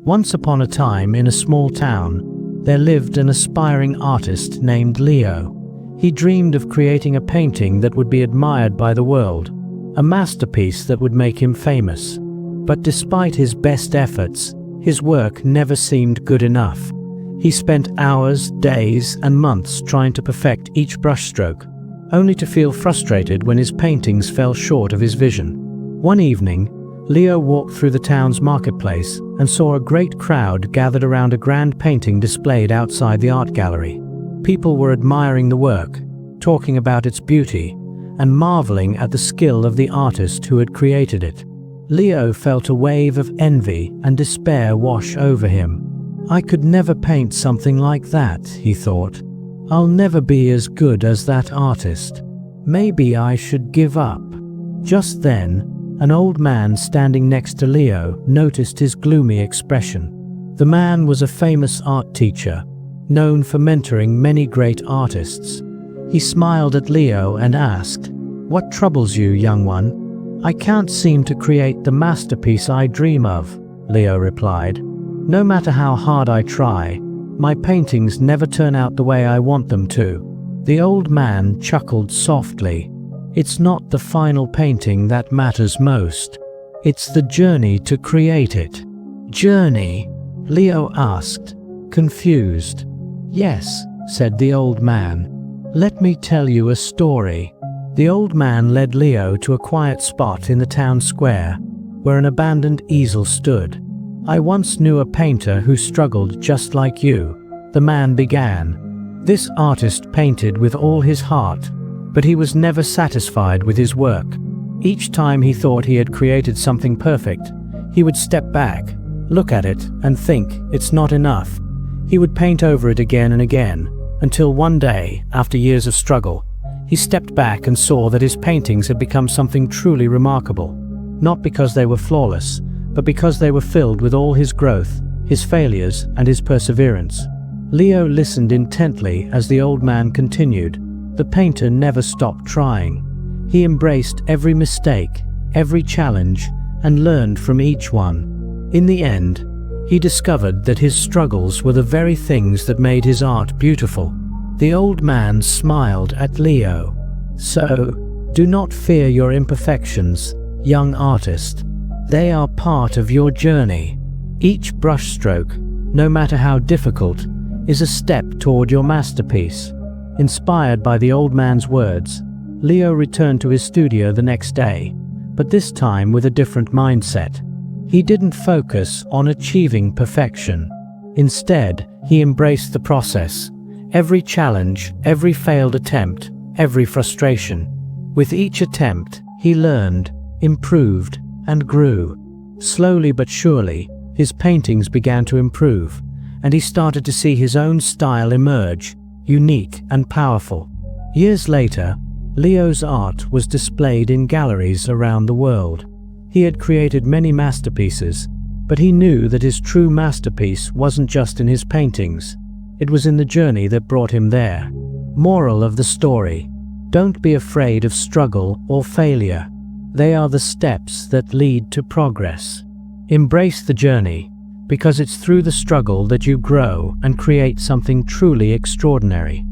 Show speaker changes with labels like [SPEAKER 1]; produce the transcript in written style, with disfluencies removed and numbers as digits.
[SPEAKER 1] Once upon a time, in a small town, there lived an aspiring artist named Leo. He dreamed of creating a painting that would be admired by the world, a masterpiece that would make him famous. But despite his best efforts, his work never seemed good enough. He spent hours, days, and months trying to perfect each brushstroke, only to feel frustrated when his paintings fell short of his vision. One evening, Leo walked through the town's marketplace and saw a great crowd gathered around a grand painting displayed outside the art gallery. People were admiring the work, talking about its beauty, and marveling at the skill of the artist who had created it. Leo felt a wave of envy and despair wash over him. "I could never paint something like that," he thought. "I'll never be as good as that artist. Maybe I should give up." Just then, an old man standing next to Leo noticed his gloomy expression. The man was a famous art teacher, known for mentoring many great artists. He smiled at Leo and asked, "What troubles you, young one?" "I can't seem to create the masterpiece I dream of," Leo replied. "No matter how hard I try, my paintings never turn out the way I want them to." The old man chuckled softly. "It's not the final painting that matters most. It's the journey to create it." "Journey?" Leo asked, confused. "Yes," said the old man. "Let me tell you a story." The old man led Leo to a quiet spot in the town square, where an abandoned easel stood. "I once knew a painter who struggled just like you," the man began. "This artist painted with all his heart, but he was never satisfied with his work. Each time he thought he had created something perfect, he would step back, look at it, and think it's not enough. He would paint over it again and again, until one day, after years of struggle, he stepped back and saw that his paintings had become something truly remarkable, not because they were flawless, but because they were filled with all his growth, his failures, and his perseverance." Leo listened intently as the old man continued. The painter never stopped trying. He embraced every mistake, every challenge, and learned from each one. In the end, he discovered that his struggles were the very things that made his art beautiful. The old man smiled at Leo. "So, do not fear your imperfections, young artist. They are part of your journey. Each brushstroke, no matter how difficult, is a step toward your masterpiece." Inspired by the old man's words, Leo returned to his studio the next day, but this time with a different mindset. He didn't focus on achieving perfection. Instead, he embraced the process. Every challenge, every failed attempt, every frustration. With each attempt, he learned, improved, and grew. Slowly but surely, his paintings began to improve, and he started to see his own style emerge, unique and powerful. Years later, Leo's art was displayed in galleries around the world. He had created many masterpieces, but he knew that his true masterpiece wasn't just in his paintings. It was in the journey that brought him there. Moral of the story: don't be afraid of struggle or failure. They are the steps that lead to progress. Embrace the journey, because it's through the struggle that you grow and create something truly extraordinary.